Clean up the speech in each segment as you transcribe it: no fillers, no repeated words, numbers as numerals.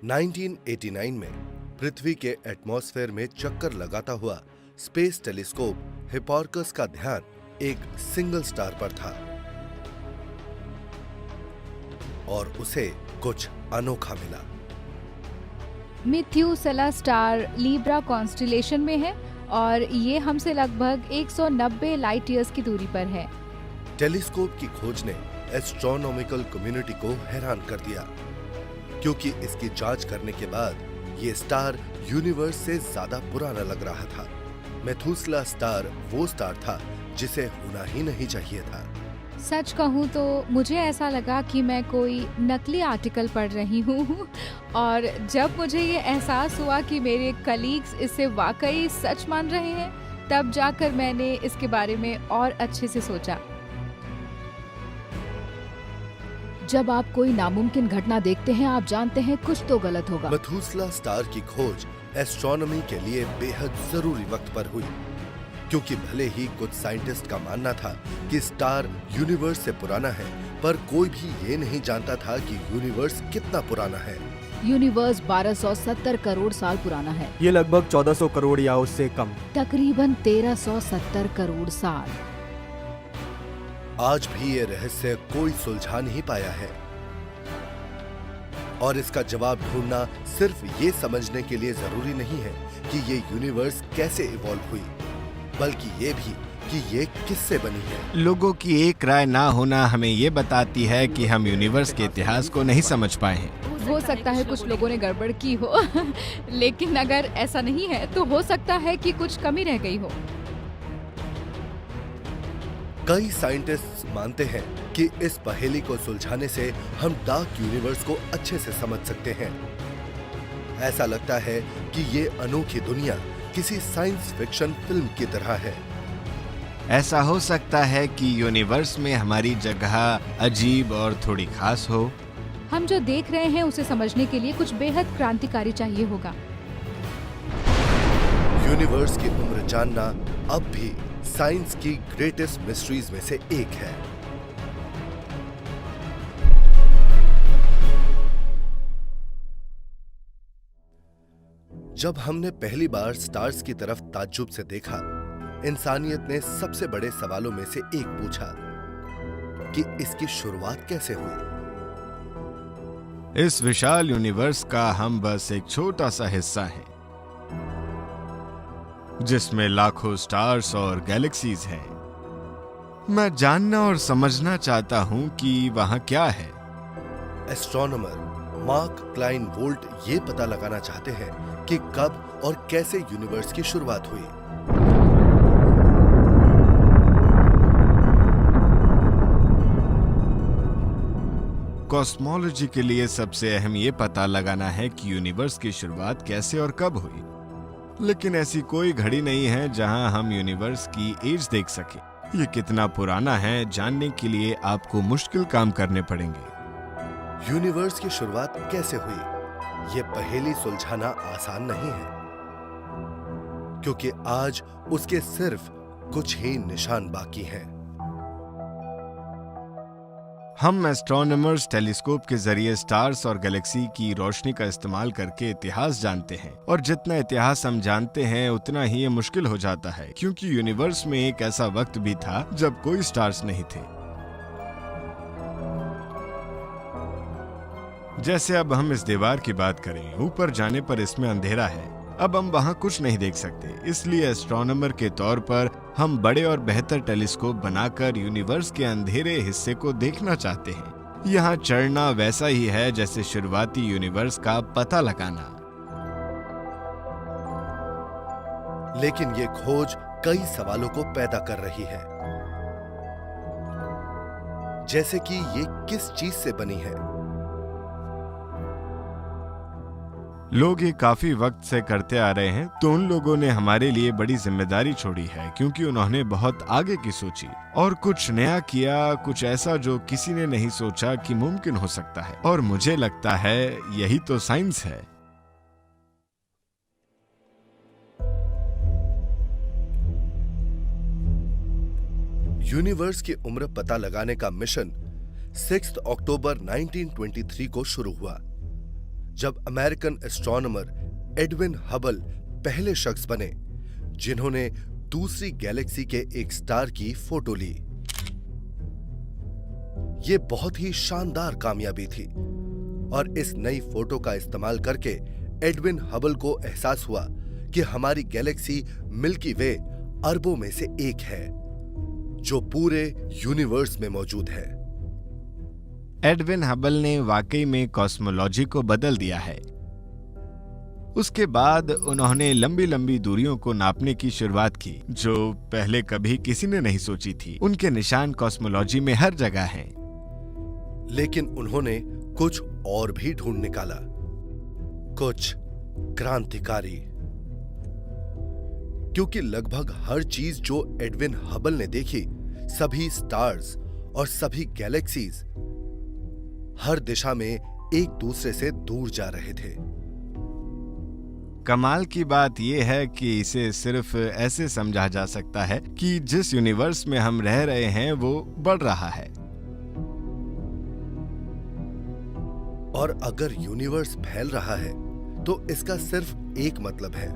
1989 में पृथ्वी के एटमॉस्फेयर में चक्कर लगाता हुआ स्पेस टेलीस्कोप हिपार्कस का ध्यान एक सिंगल स्टार पर था और उसे कुछ अनोखा मिला। मिथ्यूसेला स्टार लीब्रा कॉन्स्टेलेशन में है और ये हमसे लगभग 190 लाइट ईयर्स की दूरी पर है। टेलीस्कोप की खोज ने एस्ट्रोनॉमिकल कम्युनिटी को हैरान कर दिया, क्योंकि इसकी जांच करने के बाद ये स्टार यूनिवर्स से ज्यादा पुराना लग रहा था। मेथुसेला स्टार वो स्टार था जिसे होना ही नहीं चाहिए था। सच कहूँ तो मुझे ऐसा लगा कि मैं कोई नकली आर्टिकल पढ़ रही हूँ और जब मुझे ये एहसास हुआ कि मेरे कलीग्स इसे वाकई सच मान रहे हैं, तब जाकर मैंने इसके बारे में और अच्छे से सोचा। जब आप कोई नामुमकिन घटना देखते हैं, आप जानते हैं कुछ तो गलत होगा। मेथुसेला स्टार की खोज एस्ट्रोनॉमी के लिए बेहद जरूरी वक्त पर हुई, क्योंकि भले ही कुछ साइंटिस्ट का मानना था कि स्टार यूनिवर्स से पुराना है, पर कोई भी ये नहीं जानता था कि यूनिवर्स कितना पुराना है। यूनिवर्स 1270 करोड़ साल पुराना है। ये लगभग 1400 करोड़ या उससे कम। तकरीबन 1370 करोड़ साल। आज भी ये रहस्य कोई सुलझा नहीं पाया है और इसका जवाब ढूंढना सिर्फ ये समझने के लिए जरूरी नहीं है कि ये यूनिवर्स कैसे इवॉल्व हुई, बल्कि ये भी कि ये किससे बनी है। लोगों की एक राय ना होना हमें ये बताती है कि हम यूनिवर्स के इतिहास को नहीं समझ पाए हैं। हो सकता है कुछ लोगों ने गड़बड़ की हो लेकिन अगर ऐसा नहीं है तो हो सकता है कि कुछ कमी रह गई हो। कई साइंटिस्ट्स मानते हैं कि इस पहेली को सुलझाने से हम डार्क यूनिवर्स को अच्छे से समझ सकते हैं। ऐसा लगता है कि ये अनोखी दुनिया किसी साइंस फिक्शन फिल्म की तरह है। ऐसा हो सकता है कि यूनिवर्स में हमारी जगह अजीब और थोड़ी खास हो। हम जो देख रहे हैं उसे समझने के लिए कुछ बेहद क्रांतिकारी चाहिए होगा। यूनिवर्स की उम्र जानना अब भी साइंस की ग्रेटेस्ट मिस्ट्रीज में से एक है। जब हमने पहली बार स्टार्स की तरफ ताज्जुब से देखा, इंसानियत ने सबसे बड़े सवालों में से एक पूछा कि इसकी शुरुआत कैसे हुई। इस विशाल यूनिवर्स का हम बस एक छोटा सा हिस्सा हैं, जिसमें लाखों स्टार्स और गैलेक्सीज हैं। मैं जानना और समझना चाहता हूं कि वहां क्या है। एस्ट्रोनॉमर मार्क क्लाइन वोल्ट ये पता लगाना चाहते हैं कि कब और कैसे यूनिवर्स की शुरुआत हुई। कॉस्मोलॉजी के लिए सबसे अहम ये पता लगाना है कि यूनिवर्स की शुरुआत कैसे और कब हुई। लेकिन ऐसी कोई घड़ी नहीं है जहां हम यूनिवर्स की एज देख सकें। ये कितना पुराना है जानने के लिए आपको मुश्किल काम करने पड़ेंगे। यूनिवर्स की शुरुआत कैसे हुई, ये पहेली सुलझाना आसान नहीं है, क्योंकि आज उसके सिर्फ कुछ ही निशान बाकी हैं। हम एस्ट्रोनॉमर्स टेलीस्कोप के जरिए स्टार्स और गैलेक्सी की रोशनी का इस्तेमाल करके इतिहास जानते हैं, और जितना इतिहास हम जानते हैं उतना ही ये मुश्किल हो जाता है, क्योंकि यूनिवर्स में एक ऐसा वक्त भी था जब कोई स्टार्स नहीं थे। जैसे अब हम इस दीवार की बात करें, ऊपर जाने पर इसमें अंधेरा है। अब हम वहां कुछ नहीं देख सकते, इसलिए एस्ट्रोनॉमर के तौर पर हम बड़े और बेहतर टेलीस्कोप बनाकर यूनिवर्स के अंधेरे हिस्से को देखना चाहते हैं। यहाँ चढ़ना वैसा ही है जैसे शुरुआती यूनिवर्स का पता लगाना। लेकिन ये खोज कई सवालों को पैदा कर रही है, जैसे कि ये किस चीज से बनी है। लोग ये काफी वक्त से करते आ रहे हैं, तो उन लोगों ने हमारे लिए बड़ी जिम्मेदारी छोड़ी है, क्योंकि उन्होंने बहुत आगे की सोची और कुछ नया किया, कुछ ऐसा जो किसी ने नहीं सोचा कि मुमकिन हो सकता है। और मुझे लगता है यही तो साइंस है। यूनिवर्स की उम्र पता लगाने का मिशन 6 अक्टूबर 1923 को शुरू हुआ, जब अमेरिकन एस्ट्रोनॉमर एडविन हबल पहले शख्स बने जिन्होंने दूसरी गैलेक्सी के एक स्टार की फोटो ली। ये बहुत ही शानदार कामयाबी थी और इस नई फोटो का इस्तेमाल करके एडविन हबल को एहसास हुआ कि हमारी गैलेक्सी मिल्की वे अरबों में से एक है जो पूरे यूनिवर्स में मौजूद है। एडविन हबल ने वाकई में कॉस्मोलॉजी को बदल दिया है। उसके बाद उन्होंने लंबी लंबी दूरियों को नापने की शुरुआत की जो पहले कभी किसी ने नहीं सोची थी। उनके निशान कॉस्मोलॉजी में हर जगह हैं। लेकिन उन्होंने कुछ और भी ढूंढ निकाला, कुछ क्रांतिकारी। क्योंकि लगभग हर चीज जो एडविन हबल ने देखी, सभी स्टार्स और सभी गैलेक्सीज हर दिशा में एक दूसरे से दूर जा रहे थे। कमाल की बात यह है कि इसे सिर्फ ऐसे समझा जा सकता है कि जिस यूनिवर्स में हम रह रहे हैं वो बढ़ रहा है। और अगर यूनिवर्स फैल रहा है तो इसका सिर्फ एक मतलब है।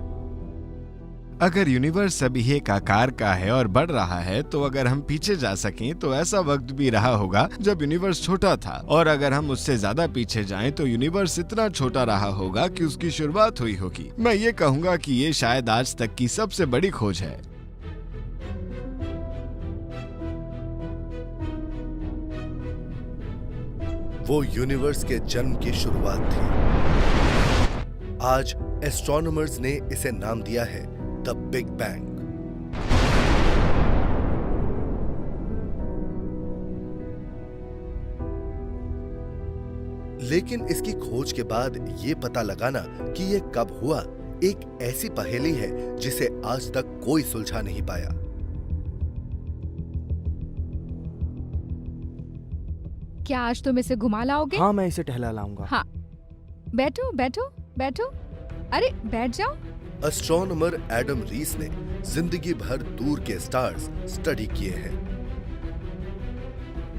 अगर यूनिवर्स अभी एक आकार का है और बढ़ रहा है तो अगर हम पीछे जा सकें तो ऐसा वक्त भी रहा होगा जब यूनिवर्स छोटा था, और अगर हम उससे ज्यादा पीछे जाएं तो यूनिवर्स इतना छोटा रहा होगा कि उसकी शुरुआत हुई होगी। मैं ये कहूंगा कि ये शायद आज तक की सबसे बड़ी खोज है। वो यूनिवर्स के जन्म की शुरुआत थी। आज एस्ट्रोनॉमर्स ने इसे नाम दिया है द बिग बैंग। लेकिन इसकी खोज के बाद ये पता लगाना कि ये कब हुआ एक ऐसी पहेली है जिसे आज तक कोई सुलझा नहीं पाया। क्या आज तुम इसे घुमा लाओगे? हाँ, मैं इसे टहला लाऊंगा। हाँ, बैठो बैठो बैठो। अरे बैठ जाओ। एस्ट्रोनॉमर एडम रीस ने जिंदगी भर दूर के स्टार्स स्टडी किए हैं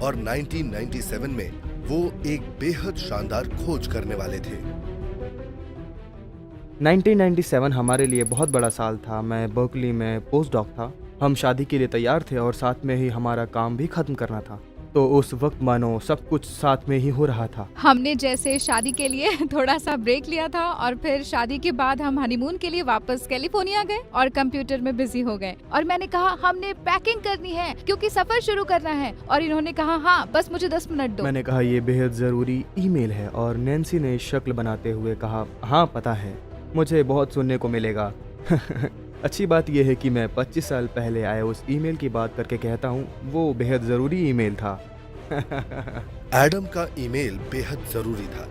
और 1997 में वो एक बेहद शानदार खोज करने वाले थे। 1997 हमारे लिए बहुत बड़ा साल था। मैं बर्कली में पोस्ट डॉक था। हम शादी के लिए तैयार थे और साथ में ही हमारा काम भी खत्म करना था। तो उस वक्त मानो सब कुछ साथ में ही हो रहा था। हमने जैसे शादी के लिए थोड़ा सा ब्रेक लिया था और फिर शादी के बाद हम हनीमून के लिए वापस कैलिफोर्निया गए और कंप्यूटर में बिजी हो गए। और मैंने कहा हमने पैकिंग करनी है क्योंकि सफर शुरू करना है, और इन्होंने कहा हाँ बस मुझे 10 मिनट दो। मैंने कहा ये बेहद जरूरी ईमेल है और नैन्सी ने शक्ल बनाते हुए कहा हाँ पता है, मुझे बहुत सुनने को मिलेगा। अच्छी बात यह है कि मैं 25 साल पहले आए उस ईमेल की बात करके कहता हूँ वो बेहद जरूरी ईमेल था। एडम का ईमेल बेहद जरूरी था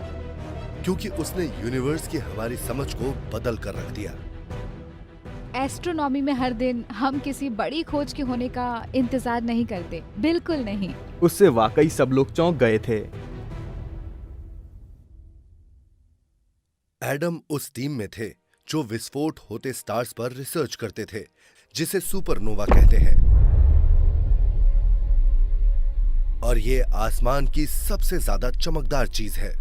क्योंकि उसने यूनिवर्स की हमारी समझ को बदल कर रख दिया। एस्ट्रोनॉमी में हर दिन हम किसी बड़ी खोज के होने का इंतजार नहीं करते, बिल्कुल नहीं। उससे वाकई सब लोग चौंक गए थे। एडम उस टीम में थे जो विस्फोट होते स्टार्स पर रिसर्च करते थे, जिसे सुपरनोवा कहते हैं। और ये आसमान की सबसे ज्यादा चमकदार चीज है।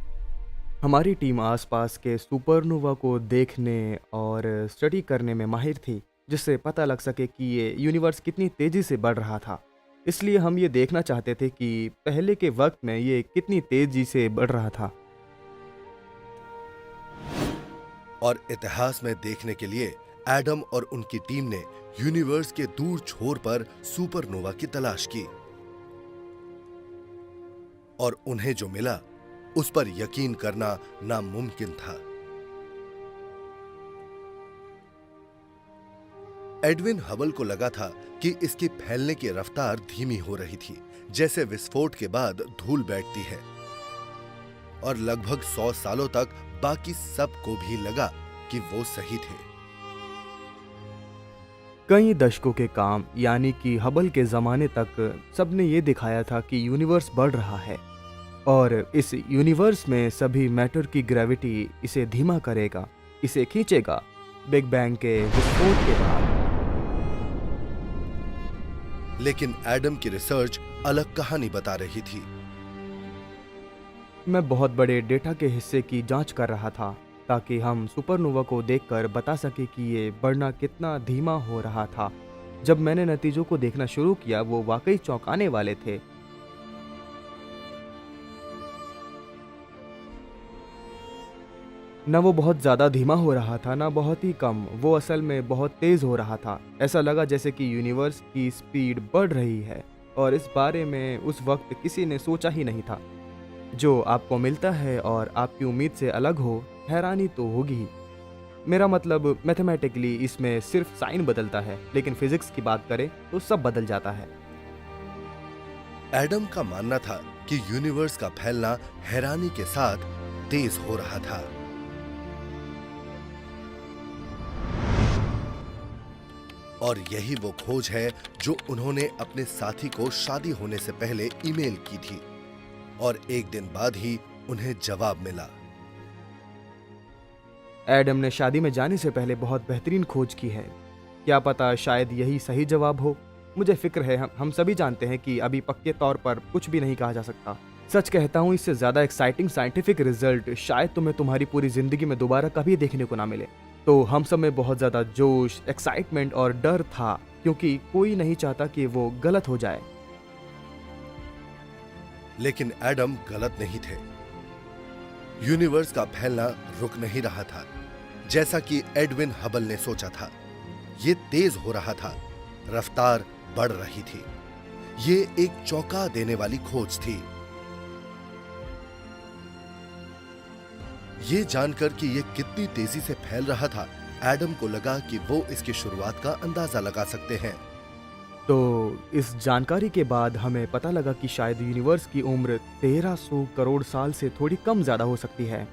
हमारी टीम आसपास के सुपरनोवा को देखने और स्टडी करने में माहिर थी, जिससे पता लग सके कि ये यूनिवर्स कितनी तेजी से बढ़ रहा था। इसलिए हम ये देखना चाहते थे कि पहले के वक्त में ये कितनी तेजी से बढ़ रहा था। और इतिहास में देखने के लिए एडम और उनकी टीम ने यूनिवर्स के दूर छोर पर सुपरनोवा की तलाश की, और उन्हें जो मिला उस पर यकीन करना नामुमकिन था। एडविन हबल को लगा था कि इसकी फैलने की रफ्तार धीमी हो रही थी, जैसे विस्फोट के बाद धूल बैठती है, और लगभग 100 सालों तक बाकी सबको भी लगा कि वो सही थे। कई दशकों के काम यानी कि हबल के जमाने तक सबने ये दिखाया था कि यूनिवर्स बढ़ रहा है और इस यूनिवर्स में सभी मैटर की ग्रेविटी इसे धीमा करेगा, इसे खींचेगा बिग बैंग के विस्फोट के बाद। लेकिन एडम की रिसर्च अलग कहानी बता रही थी। मैं बहुत बड़े डेटा के हिस्से की जांच कर रहा था ताकि हम सुपरनोवा को देखकर बता सके कि ये बढ़ना कितना धीमा हो रहा था। जब मैंने नतीजों को देखना शुरू किया वो वाकई चौंकाने वाले थे। न वो बहुत ज़्यादा धीमा हो रहा था ना बहुत ही कम, वो असल में बहुत तेज़ हो रहा था। ऐसा लगा जैसे कि यूनिवर्स की स्पीड बढ़ रही है और इस बारे में उस वक्त किसी ने सोचा ही नहीं था। जो आपको मिलता है और आपकी उम्मीद से अलग हो, हैरानी तो होगी ही। मेरा मतलब मैथमेटिकली इसमें सिर्फ साइन बदलता है, लेकिन फिजिक्स की बात करें तो सब बदल जाता है। एडम का मानना था कि यूनिवर्स का फैलना हैरानी के साथ तेज हो रहा था। और यही वो खोज है जो उन्होंने अपने साथी को शादी होने से पहले ईमेल की थी और एक दिन बाद ही उन्हें जवाब मिला। एडम ने शादी में जाने से पहले बहुत बेहतरीन खोज की है। क्या पता शायद यही सही जवाब हो। मुझे फिक्र है हम सभी जानते हैं कि अभी पक्के तौर पर कुछ भी नहीं कहा जा सकता। सच कहता हूँ, इससे ज़्यादा एक्साइटिंग साइंटिफिक रिजल्ट शायद तुम्हें तुम्हारी पूरी ज़िंदगी में दोबारा कभी देखने को ना मिले। तो हम सब में बहुत ज़्यादा जोश, एक्साइटमेंट और डर था क्योंकि कोई नहीं चाहता कि वो गलत हो जाए। लेकिन एडम गलत नहीं थे। यूनिवर्स का फैलना रुक नहीं रहा था जैसा कि एडविन हबल ने सोचा था। ये तेज हो रहा था, रफ्तार बढ़ रही थी। ये एक चौंका देने वाली खोज थी। ये जानकर कि ये कितनी तेजी से फैल रहा था, एडम को लगा कि वो इसकी शुरुआत का अंदाजा लगा सकते हैं। तो इस जानकारी के बाद हमें पता लगा कि शायद यूनिवर्स की उम्र 1300 करोड़ साल से थोड़ी कम ज्यादा हो सकती है।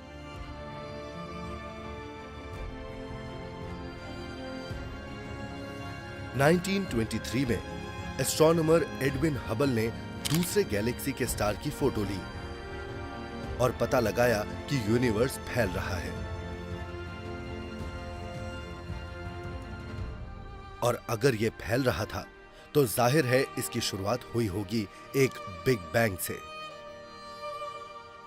सन 1923 में एस्ट्रोनॉमर एडविन हबल ने दूसरे गैलेक्सी के स्टार की फोटो ली और पता लगाया कि यूनिवर्स फैल रहा है। और अगर यह फैल रहा था तो जाहिर है इसकी शुरुआत हुई होगी एक बिग बैंग से।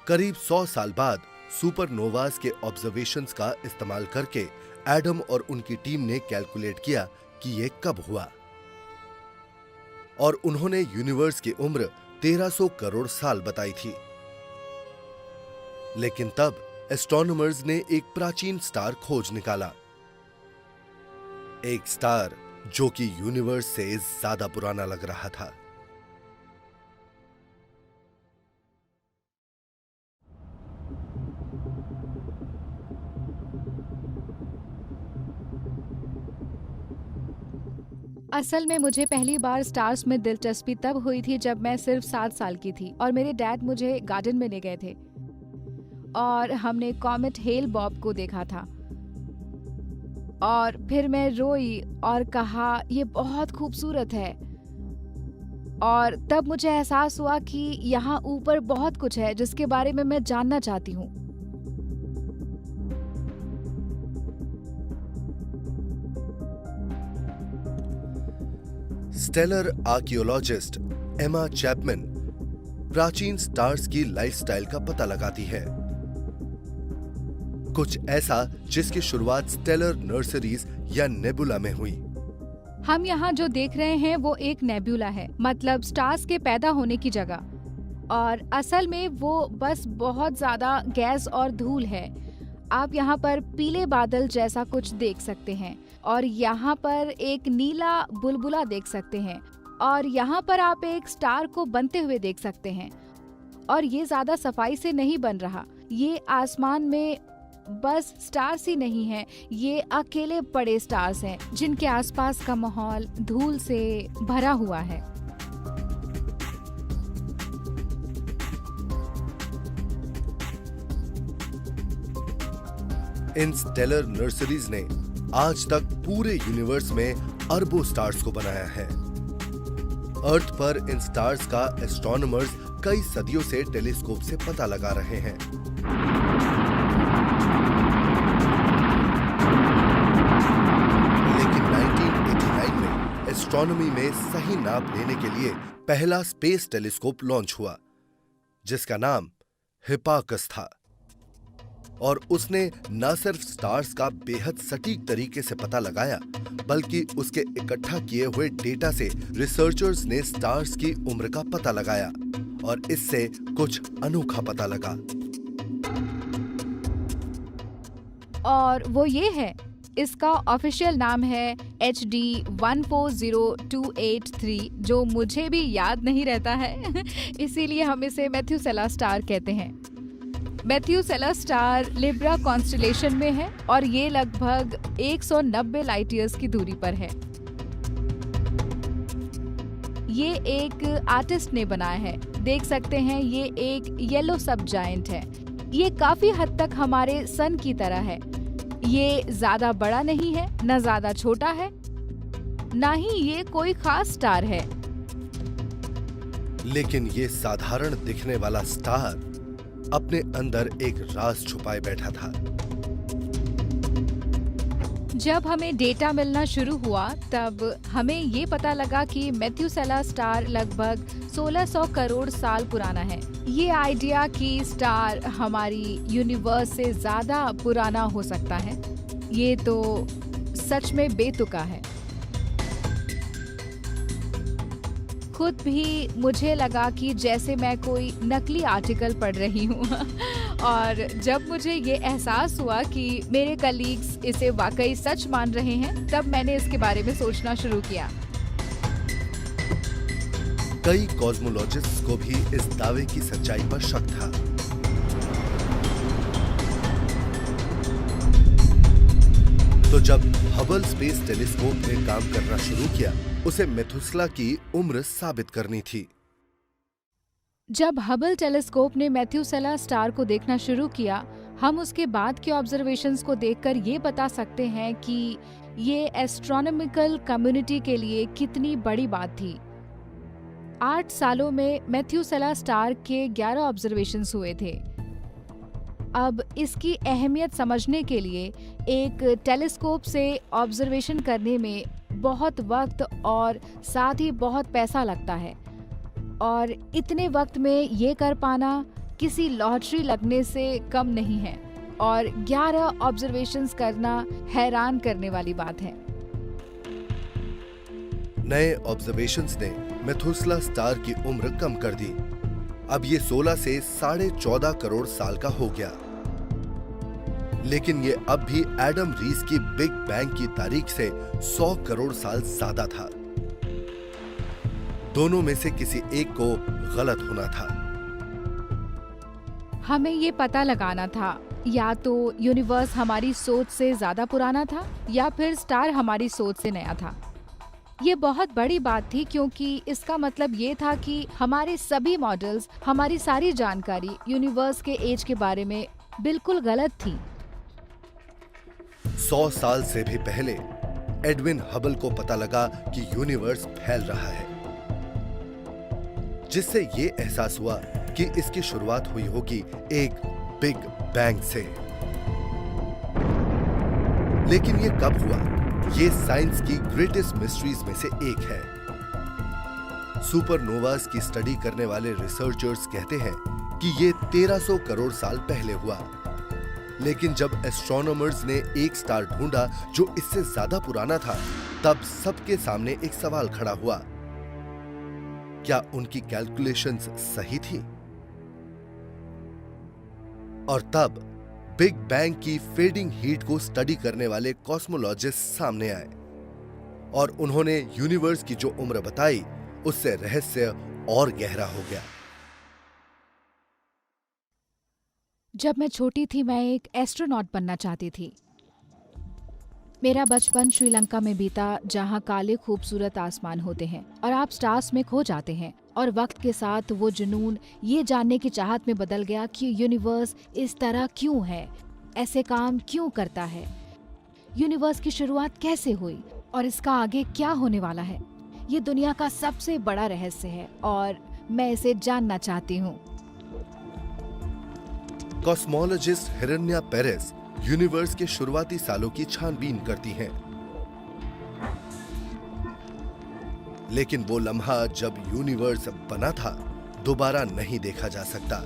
करीब 100 साल बाद सुपरनोवास के ऑब्जर्वेशंस का इस्तेमाल करके एडम और उनकी टीम ने कैलकुलेट किया कि यह कब हुआ और उन्होंने यूनिवर्स की उम्र 1300 करोड़ साल बताई थी। लेकिन तब एस्ट्रोनॉमर्स ने एक प्राचीन स्टार खोज निकाला, एक स्टार जो कि यूनिवर्स से ज्यादा पुराना लग रहा था। असल में मुझे पहली बार स्टार्स में दिलचस्पी तब हुई थी जब मैं सिर्फ 7 साल की थी और मेरे डैड मुझे गार्डन में ले गए थे और हमने कॉमेट हेल बॉब को देखा था। और फिर मैं रोई और कहा ये बहुत खूबसूरत है। और तब मुझे एहसास हुआ कि यहाँ ऊपर बहुत कुछ है जिसके बारे में मैं जानना चाहती हूँ। स्टेलर आर्कियोलॉजिस्ट एमा चैपमैन प्राचीन स्टार्स की लाइफस्टाइल का पता लगाती है, कुछ ऐसा जिसकी शुरुआत स्टेलर नर्सरीज या नेबुला में हुई। हम यहाँ जो देख रहे हैं वो एक नेबुला है, मतलब स्टार्स के पैदा होने की जगह। और असल में वो बस बहुत ज्यादा गैस और धूल है। आप यहाँ पर पीले बादल जैसा कुछ देख सकते हैं और यहाँ पर एक नीला बुलबुला देख सकते हैं और यहाँ पर आप एक स्टार को बनते हुए देख सकते हैं। और ये ज्यादा सफाई से नहीं बन रहा, ये आसमान में बस स्टार्स ही नहीं है, ये अकेले पड़े स्टार्स हैं जिनके आसपास का माहौल धूल से भरा हुआ है। इन स्टेलर नर्सरीज ने आज तक पूरे यूनिवर्स में अरबों स्टार्स को बनाया है। अर्थ पर इन स्टार्स का एस्ट्रोनॉमर्स कई सदियों से टेलीस्कोप से पता लगा रहे हैं। लेकिन 1989 में एस्ट्रोनॉमी में सही नाप लेने के लिए पहला स्पेस टेलीस्कोप लॉन्च हुआ, जिसका नाम हिपार्कस था और उसने न सिर्फ स्टार्स का बेहद सटीक तरीके से पता लगाया, बल्कि उसके इकट्ठा किए हुए डेटा से रिसर्चर्स ने स्टार्स की उम्र का पता लगाया और इससे कुछ अनोखा पता लगा। और वो ये है, इसका ऑफिशियल नाम है HD 140283, जो मुझे भी याद नहीं रहता है इसीलिए हम इसे मैथ्यूसेला स्टार कहते हैं। मैथ्यूसेला स्टार लिब्रा कॉन्स्टेलेशन में है और ये लगभग 190 लाइट ईयर्स की दूरी पर है। ये एक आर्टिस्ट ने बनाया है। देख सकते हैं ये एक येलो सब जायंट है। ये काफी हद तक हमारे सन की तरह है। ये ज्यादा बड़ा नहीं है, न ज्यादा छोटा है, ना ही ये कोई खास स्टार है। लेकिन ये साधारण दिखने वाला स्टार अपने अंदर एक राज छुपाए बैठा था। जब हमें डेटा मिलना शुरू हुआ तब हमें ये पता लगा कि मैथ्यूसेला स्टार लगभग 1600 करोड़ साल पुराना है। ये आइडिया कि स्टार हमारी यूनिवर्स से ज्यादा पुराना हो सकता है, ये तो सच में बेतुका है। खुद भी मुझे लगा कि जैसे मैं कोई नकली आर्टिकल पढ़ रही हूँ और जब मुझे ये एहसास हुआ कि मेरे कलीग्स इसे वाकई सच मान रहे हैं, तब मैंने इसके बारे में सोचना शुरू किया। कई कॉस्मोलॉजिस्ट्स को भी इस दावे की सच्चाई पर शक था। तो जब हबल स्पेस टेलीस्कोप ने काम करना शुरू किया, उसे मेथुसेला की उम्र साबित करनी थी। जब हबल टेलीस्कोप ने मैथ्यूसेला स्टार को देखना शुरू किया, हम उसके बाद के ऑब्जर्वेशंस को देखकर ये बता सकते हैं कि ये एस्ट्रोनॉमिकल कम्युनिटी के लिए कितनी बड़ी बात थी। 8 सालों में मैथ्यूसेला स्टार के 11 ऑब्जर्वेशंस हुए थे। अब इसकी अहमियत समझने के लिए एक टेलीस्कोप से ऑब्जर्वेशन करने में बहुत वक्त और साथ ही बहुत पैसा लगता है, और इतने वक्त में ये कर पाना किसी लॉटरी लगने से कम नहीं है, और 11 ऑब्जर्वेशंस करना हैरान करने वाली बात है। नए ऑब्जर्वेशंस ने मेथुसेला स्टार की उम्र कम कर दी। अब ये 16 से 14.5 करोड़ साल का हो गया, लेकिन ये अब भी एडम रीस की बिग बैंग की तारीख से 100 करोड़ साल ज्यादा था। दोनों में से किसी एक को गलत होना था। हमें ये पता लगाना था, या तो यूनिवर्स हमारी सोच से ज्यादा पुराना था या फिर स्टार हमारी सोच से नया था। ये बहुत बड़ी बात थी, क्योंकि इसका मतलब ये था कि हमारे सभी मॉडल्स, हमारी सारी जानकारी यूनिवर्स के एज के बारे में बिल्कुल गलत थी। 100 साल से भी पहले एडविन हबल को पता लगा कि यूनिवर्स फैल रहा है, जिससे ये एहसास हुआ कि इसकी शुरुआत हुई होगी एक बिग बैंग से। लेकिन ये कब हुआ, ये साइंस की ग्रेटेस्ट मिस्ट्रीज में से एक है। सुपरनोवास की स्टडी करने वाले रिसर्चर्स कहते हैं कि ये 1300 करोड़ साल पहले हुआ। लेकिन जब एस्ट्रोनॉमर्स ने एक स्टार ढूंढा जो इससे ज्यादा पुराना था, तब सबके सामने एक सवाल खड़ा हुआ, क्या उनकी कैलकुलेशंस सही थी? और तब बिग बैंग की फेडिंग हीट को स्टडी करने वाले कॉस्मोलॉजिस्ट सामने आए और उन्होंने यूनिवर्स की जो उम्र बताई, उससे रहस्य और गहरा हो गया। जब मैं छोटी थी, मैं एक एस्ट्रोनॉट बनना चाहती थी। मेरा बचपन श्रीलंका में बीता, जहाँ काले खूबसूरत आसमान होते हैं और आप स्टार्स में खो जाते हैं, और वक्त के साथ वो जुनून ये जानने की चाहत में बदल गया कि यूनिवर्स इस तरह क्यों है, ऐसे काम क्यों करता है, यूनिवर्स की शुरुआत कैसे हुई और इसका आगे क्या होने वाला है। ये दुनिया का सबसे बड़ा रहस्य है और मैं इसे जानना चाहती हूँ। कॉस्मोलॉजिस्ट हिरण्या पेरेस यूनिवर्स के शुरुआती सालों की छानबीन करती हैं। लेकिन वो लम्हा जब यूनिवर्स बना था, दोबारा नहीं देखा जा सकता।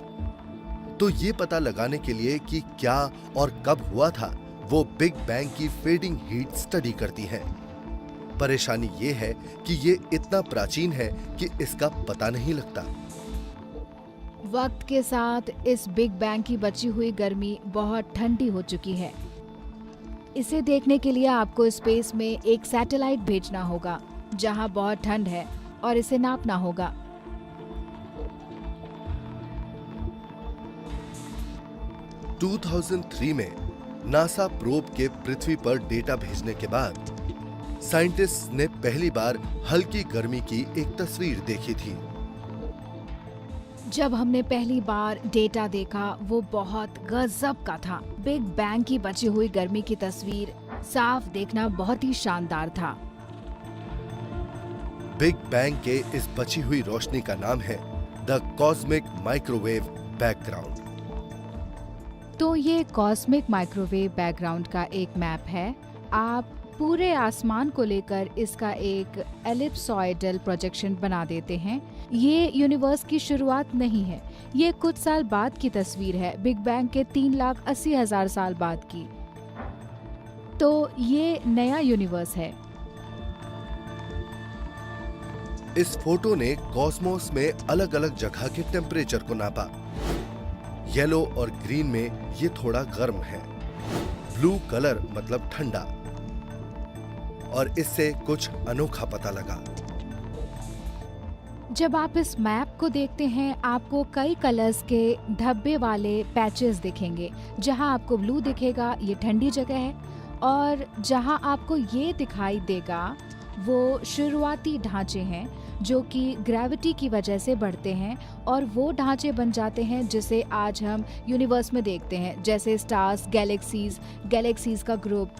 तो ये पता लगाने के लिए कि क्या और कब हुआ था, वो बिग बैंग की फेडिंग हीट स्टडी करती हैं। परेशानी ये है कि ये इतना प्राचीन है कि इसका पता नहीं लगता। वक्त के साथ इस बिग बैंग की बची हुई गर्मी बहुत ठंडी हो चुकी है। इसे देखने के लिए आपको स्पेस में एक सैटेलाइट भेजना होगा जहां बहुत ठंड है और इसे नापना होगा। – 2003 में नासा प्रोब के पृथ्वी पर डेटा भेजने के बाद साइंटिस्ट ने पहली बार हल्की गर्मी की एक तस्वीर देखी थी। जब हमने पहली बार डेटा देखा वो बहुत गजब का था। बिग बैंग की बची हुई गर्मी की तस्वीर साफ देखना बहुत ही शानदार था। बिग बैंग के इस बची हुई रोशनी का नाम है द कॉस्मिक माइक्रोवेव बैकग्राउंड। तो ये कॉस्मिक माइक्रोवेव बैकग्राउंड का एक मैप है। आप पूरे आसमान को लेकर इसका एक एलिप्सॉइडल प्रोजेक्शन बना देते हैं। ये यूनिवर्स की शुरुआत नहीं है, ये कुछ साल बाद की तस्वीर है, बिग बैंग के 3,80,000 साल बाद की। तो ये नया यूनिवर्स है। इस फोटो ने कॉस्मोस में अलग अलग जगह के टेम्परेचर को नापा। येलो और ग्रीन में ये थोड़ा गर्म है, ब्लू कलर मतलब ठंडा, और इससे कुछ अनोखा पता लगा। जब आप इस मैप को देखते हैं आपको कई कलर्स के धब्बे वाले पैचेस दिखेंगे। जहां आपको ब्लू दिखेगा ये ठंडी जगह है, और जहां आपको ये दिखाई देगा वो शुरुआती ढांचे हैं जो कि ग्रेविटी की वजह से बढ़ते हैं और वो ढांचे बन जाते हैं जिसे आज हम यूनिवर्स में देखते हैं, जैसे स्टार्स, गैलेक्सीज का ग्रुप।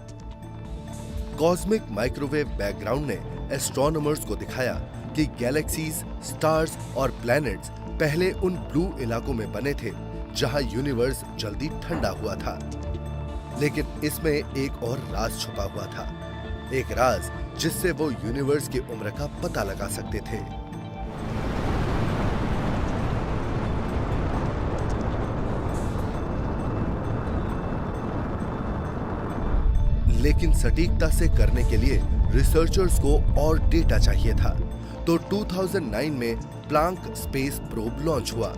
कॉस्मिक माइक्रोवेव बैकग्राउंड ने एस्ट्रोनॉमर्स को दिखाया कि गैलेक्सीज, स्टार्स और प्लैनेट्स पहले उन ब्लू इलाकों में बने थे जहां यूनिवर्स जल्दी ठंडा हुआ था। लेकिन इसमें एक और राज छुपा हुआ था, एक राज जिससे वो यूनिवर्स की उम्र का पता लगा सकते थे। लेकिन सटीकता से करने के लिए रिसर्चर्स को और डेटा चाहिए था। तो 2009 में प्लांक स्पेस प्रोब लॉन्च हुआ।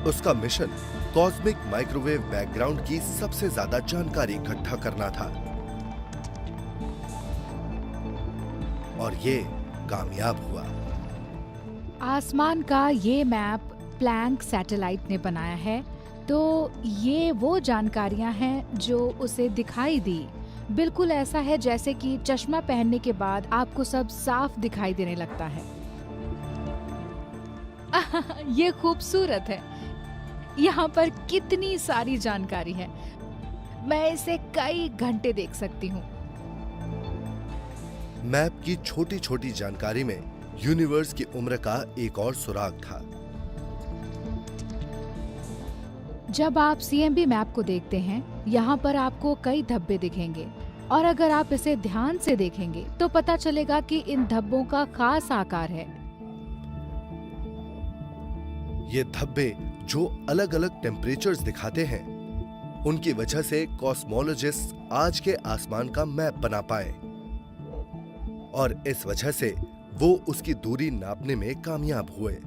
उसका मिशन कॉस्मिक माइक्रोवेव बैकग्राउंड की सबसे ज्यादा जानकारी इकट्ठा करना था, और ये कामयाब हुआ। आसमान का ये मैप प्लैंक सैटेलाइट ने बनाया है। तो ये वो जानकारियां हैं जो उसे दिखाई दी। बिल्कुल ऐसा है जैसे कि चश्मा पहनने के बाद आपको सब साफ दिखाई देने लगता है। ये खूबसूरत है। यहाँ पर कितनी सारी जानकारी है, मैं इसे कई घंटे देख सकती हूँ। मैप की छोटी छोटी जानकारी में यूनिवर्स की उम्र का एक और सुराग था। जब आप CMB मैप को देखते हैं, यहाँ पर आपको कई धब्बे दिखेंगे, और अगर आप इसे ध्यान से देखेंगे तो पता चलेगा कि इन धब्बों का खास आकार है। ये धब्बे जो अलग अलग टेम्परेचर्स दिखाते हैं, उनकी वजह से कॉस्मोलॉजिस्ट आज के आसमान का मैप बना पाए, और इस वजह से वो उसकी दूरी नापने में कामयाब हुए।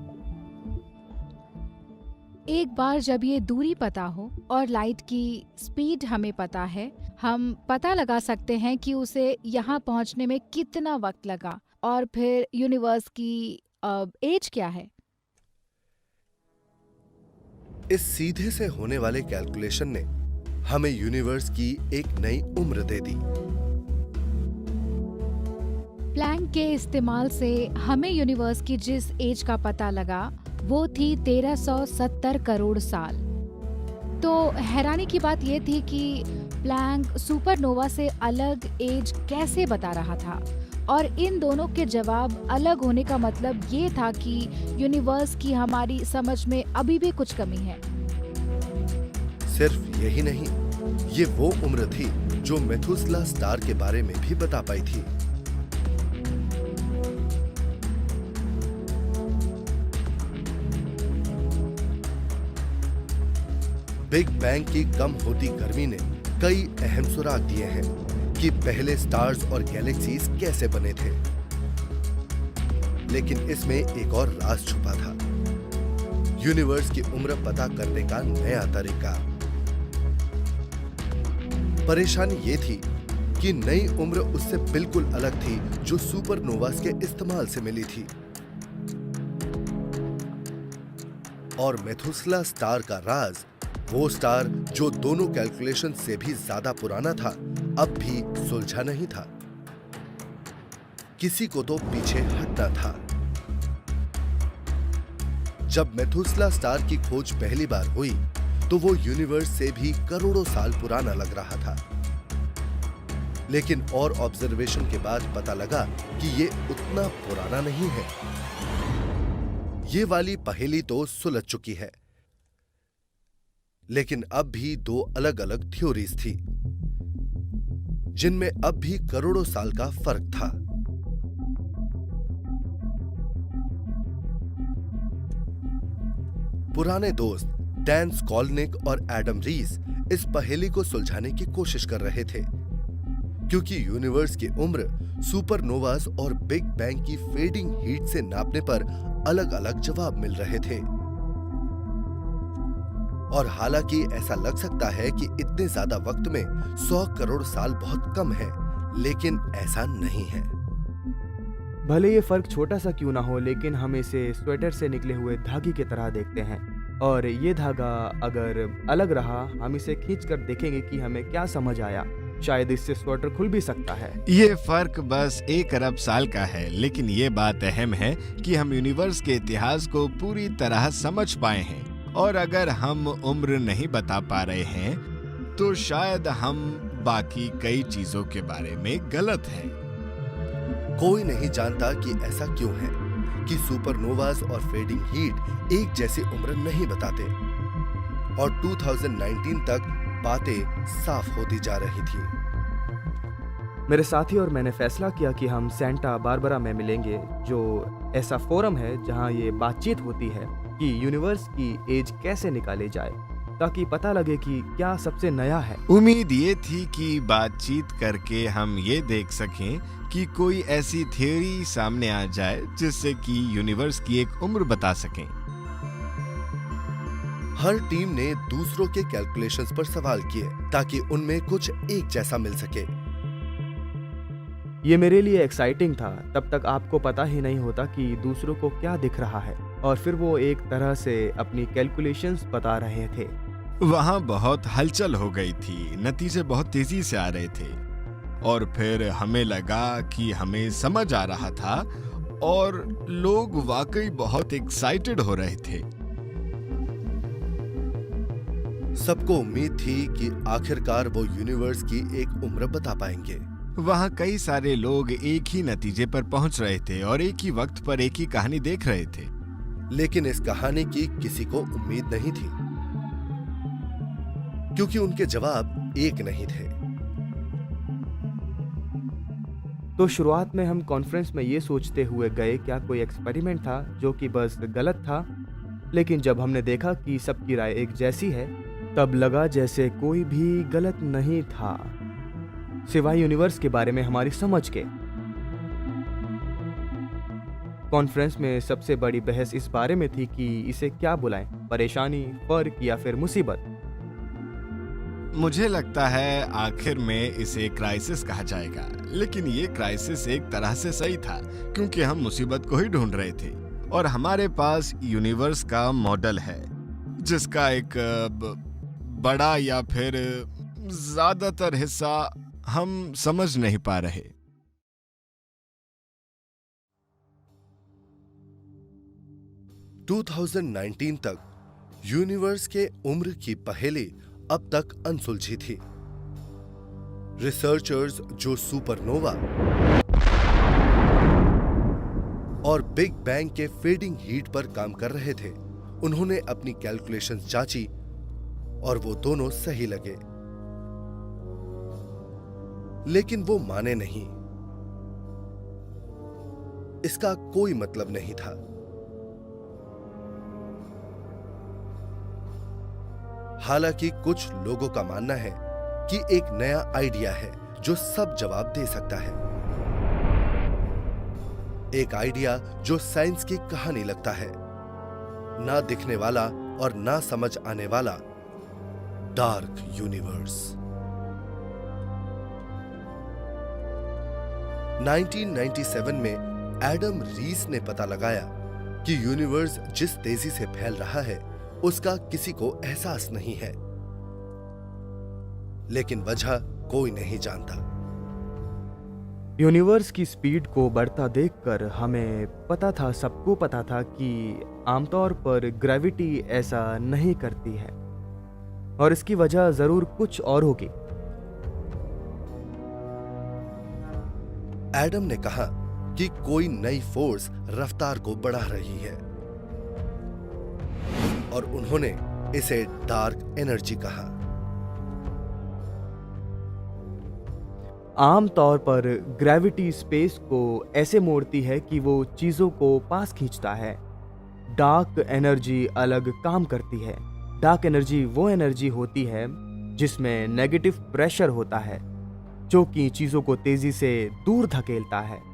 एक बार जब ये दूरी पता हो और लाइट की स्पीड हमें पता है, हम पता लगा सकते हैं कि उसे यहाँ पहुँचने में कितना वक्त लगा, और फिर यूनिवर्स की एज क्या है। इस सीधे से होने वाले कैलकुलेशन ने हमें यूनिवर्स की एक नई उम्र दे दी। प्लैंक के इस्तेमाल से हमें यूनिवर्स की जिस एज का पता लगा वो थी 1370 करोड़ साल। तो हैरानी की बात ये थी कि प्लैंक सुपरनोवा से अलग एज कैसे बता रहा था, और इन दोनों के जवाब अलग होने का मतलब ये था कि यूनिवर्स की हमारी समझ में अभी भी कुछ कमी है। सिर्फ यही नहीं, ये वो उम्र थी जो मेथुसेला स्टार के बारे में भी बता पाई थी। बिग बैंग की कम होती गर्मी ने कई अहम सुराग दिए हैं कि पहले स्टार्स और गैलेक्सीज कैसे बने थे। लेकिन इसमें एक और राज छुपा था, यूनिवर्स की उम्र पता करने का नया तरीका। परेशानी ये थी कि नई उम्र उससे बिल्कुल अलग थी जो सुपरनोवास के इस्तेमाल से मिली थी। और मेथुसेला स्टार का राज, वो स्टार जो दोनों कैलकुलेशन से भी ज्यादा पुराना था, अब भी सुलझा नहीं था। किसी को तो पीछे हटना था। जब मेथुसेला स्टार की खोज पहली बार हुई तो वो यूनिवर्स से भी करोड़ों साल पुराना लग रहा था। लेकिन और ऑब्जर्वेशन के बाद पता लगा कि ये उतना पुराना नहीं है। ये वाली पहेली तो सुलझ चुकी है, लेकिन अब भी दो अलग अलग थ्योरीज थी जिनमें अब भी करोड़ों साल का फर्क था। पुराने दोस्त डैन स्कॉल्निक और एडम रीस इस पहेली को सुलझाने की कोशिश कर रहे थे, क्योंकि यूनिवर्स की उम्र सुपरनोवास और बिग बैंग की फेडिंग हीट से नापने पर अलग अलग जवाब मिल रहे थे। और हालांकि ऐसा लग सकता है कि इतने ज्यादा वक्त में 100 करोड़ साल बहुत कम है, लेकिन ऐसा नहीं है। भले ये फर्क छोटा सा क्यों ना हो, लेकिन हम इसे स्वेटर से निकले हुए धागे की तरह देखते हैं। और ये धागा अगर अलग रहा, हम इसे खींचकर देखेंगे कि हमें क्या समझ आया। शायद इससे स्वेटर खुल भी सकता है। ये फर्क बस 1 अरब साल का है, लेकिन ये बात अहम है कि हम यूनिवर्स के इतिहास को पूरी तरह समझ पाए हैं। और अगर हम उम्र नहीं बता पा रहे हैं तो शायद हम बाकी कई चीजों के बारे में गलत हैं। कोई नहीं जानता कि ऐसा क्यों है कि सुपरनोवास और फेडिंग हीट एक जैसी उम्र नहीं बताते। और 2019 तक बातें साफ होती जा रही थी। मेरे साथी और मैंने फैसला किया कि हम सेंटा बारबरा में मिलेंगे, जो ऐसा फोरम है जहां ये बातचीत होती है कि यूनिवर्स की एज कैसे निकाले जाए, ताकि पता लगे कि क्या सबसे नया है। उम्मीद ये थी कि बातचीत करके हम ये देख सकें कि कोई ऐसी थ्योरी सामने आ जाए जिससे कि यूनिवर्स की एक उम्र बता सकें। हर टीम ने दूसरों के कैलकुलेशंस पर सवाल किए ताकि उनमें कुछ एक जैसा मिल सके। ये मेरे लिए एक्साइटिंग था। तब तक आपको पता ही नहीं होता कि दूसरों को क्या दिख रहा है, और फिर वो एक तरह से अपनी कैलकुलेशंस बता रहे थे। वहां बहुत हलचल हो गई थी, नतीजे बहुत तेजी से आ रहे थे, और फिर हमें लगा कि हमें समझ आ रहा था और लोग वाकई बहुत एक्साइटेड हो रहे थे। सबको उम्मीद थी कि आखिरकार वो यूनिवर्स की एक उम्र बता पाएंगे। वहां कई सारे लोग एक ही नतीजे पर पहुंच रहे थे और एक ही वक्त पर एक ही कहानी देख रहे थे। लेकिन इस कहानी की किसी को उम्मीद नहीं थी, क्योंकि उनके जवाब एक नहीं थे। तो शुरुआत में हम कॉन्फ्रेंस में ये सोचते हुए गए क्या कोई एक्सपेरिमेंट था जो कि बस गलत था। लेकिन जब हमने देखा कि सबकी राय एक जैसी है, तब लगा जैसे कोई भी गलत नहीं था, सिवाय यूनिवर्स के बारे में हमारी समझ के। कॉन्फ्रेंस में सबसे बड़ी बहस इस बारे में थी कि इसे क्या बुलाएं, परेशानी, फर्क या फिर मुसीबत। मुझे लगता है आखिर में इसे क्राइसिस कहा जाएगा, लेकिन ये क्राइसिस एक तरह से सही था, क्योंकि हम मुसीबत को ही ढूंढ रहे थे और हमारे पास यूनिवर्स का मॉडल है जिसका एक बड़ा या फिर ज्यादातर हिस्सा हम समझ नहीं पा रहे। – 2019 तक यूनिवर्स के उम्र की पहेली अब तक अनसुलझी थी। रिसर्चर्स जो सुपरनोवा और बिग बैंग के फेडिंग हीट पर काम कर रहे थे, उन्होंने अपनी कैलकुलेशंस जांची और वो दोनों सही लगे। लेकिन वो माने नहीं। इसका कोई मतलब नहीं था। हालांकि कुछ लोगों का मानना है कि एक नया आइडिया है जो सब जवाब दे सकता है। एक आइडिया जो साइंस की कहानी लगता है, ना दिखने वाला और ना समझ आने वाला डार्क यूनिवर्स। 1997 में एडम रीस ने पता लगाया कि यूनिवर्स जिस तेजी से फैल रहा है उसका किसी को एहसास नहीं है, लेकिन वजह कोई नहीं जानता। यूनिवर्स की स्पीड को बढ़ता देखकर हमें पता था, सबको पता था कि आमतौर पर ग्रेविटी ऐसा नहीं करती है और इसकी वजह जरूर कुछ और होगी। एडम ने कहा कि कोई नई फोर्स रफ्तार को बढ़ा रही है और उन्होंने इसे डार्क एनर्जी कहा। आम तौर पर ग्रेविटी स्पेस को ऐसे मोड़ती है कि वो चीजों को पास खींचता है। डार्क एनर्जी अलग काम करती है। डार्क एनर्जी वो एनर्जी होती है जिसमें नेगेटिव प्रेशर होता है जो कि चीजों को तेजी से दूर धकेलता है।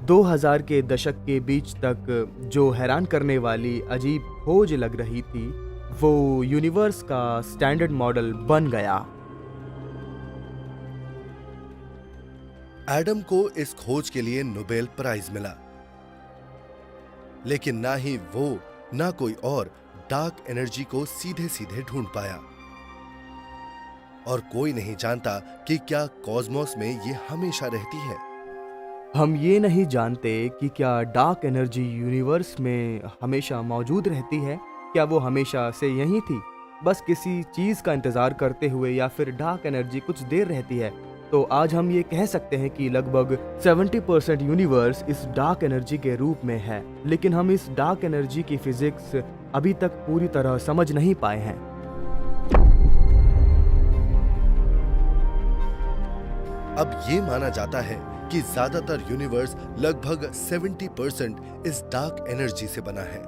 2000 के दशक के बीच तक जो हैरान करने वाली अजीब खोज लग रही थी वो यूनिवर्स का स्टैंडर्ड मॉडल बन गया। एडम को इस खोज के लिए नोबेल प्राइज मिला, लेकिन ना ही वो ना कोई और डार्क एनर्जी को सीधे सीधे ढूंढ पाया और कोई नहीं जानता कि क्या कॉस्मोस में ये हमेशा रहती है। हम ये नहीं जानते कि क्या डार्क एनर्जी यूनिवर्स में हमेशा मौजूद रहती है, क्या वो हमेशा से यहीं थी, बस किसी चीज का इंतजार करते हुए, या फिर डार्क एनर्जी कुछ देर रहती है। तो आज हम ये कह सकते हैं कि लगभग 70% यूनिवर्स इस डार्क एनर्जी के रूप में है, लेकिन हम इस डार्क एनर्जी की फिजिक्स अभी तक पूरी तरह समझ नहीं पाए हैं। अब ये माना जाता है कि ज्यादातर यूनिवर्स लगभग 70% इस डार्क एनर्जी से बना है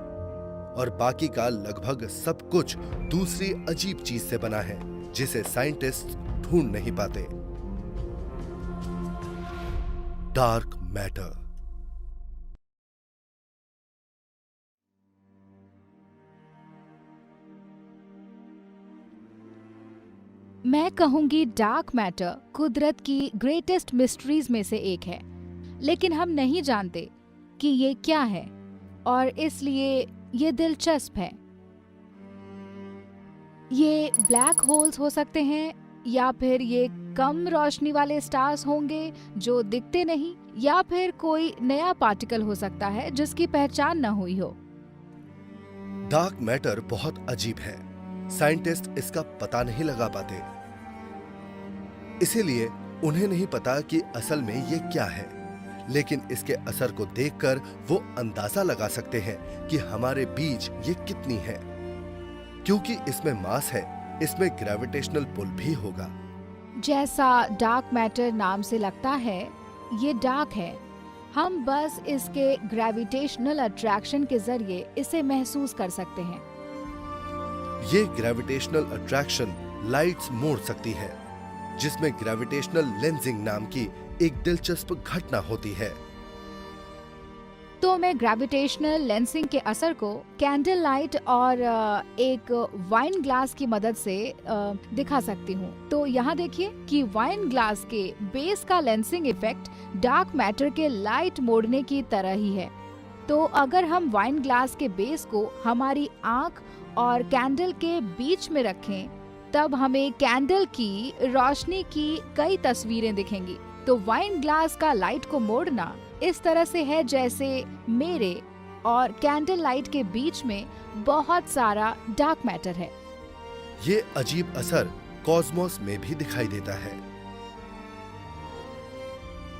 और बाकी का लगभग सब कुछ दूसरी अजीब चीज से बना है जिसे साइंटिस्ट ढूंढ नहीं पाते। Dark matter. मैं कहूंगी डार्क मैटर कुदरत की ग्रेटेस्ट मिस्ट्रीज में से एक है, लेकिन हम नहीं जानते कि ये क्या है और इसलिए ये दिलचस्प है। ये ब्लैक होल्स हो सकते हैं या फिर ये कम रोशनी वाले स्टार्स होंगे जो दिखते नहीं, या फिर कोई नया पार्टिकल हो सकता है जिसकी पहचान न हुई हो। डार्क मैटर बहुत अजीब है, साइंटिस्ट इसका पता नहीं लगा पाते, इसीलिए उन्हें नहीं पता कि असल में ये क्या है, लेकिन इसके असर को देखकर वो अंदाजा लगा सकते हैं कि हमारे बीच ये कितनी है। क्योंकि इसमें मास है, इसमें ग्रेविटेशनल पुल भी होगा। जैसा डार्क मैटर नाम से लगता है, ये डार्क है। हम बस इसके ग्रेविटेशनल अट्रैक्शन के जरिए इसे महसूस कर सकते हैं। ये ग्रेविटेशनल अट्रैक्शन लाइट्स मोड़ सकती है, जिसमें ग्रेविटेशनल लेंसिंग नाम की एक दिलचस्प घटना होती है। तो मैं ग्रेविटेशनल लेंसिंग के असर को कैंडल लाइट और एक वाइन ग्लास की मदद से दिखा सकती हूँ। तो यहाँ देखिए कि वाइन ग्लास के बेस का लेंसिंग इफेक्ट डार्क मैटर के लाइट मोड़ने की तरह ही है। तो अगर हम वाइन ग्लास के बेस को हमारी आंख और कैंडल के बीच में रखें, तब हमें कैंडल की रोशनी की कई तस्वीरें दिखेंगी। तो वाइन ग्लास का लाइट को मोड़ना इस तरह से है जैसे मेरे और कैंडल लाइट के बीच में बहुत सारा डार्क मैटर है। ये अजीब असर कॉस्मोस में भी दिखाई देता है।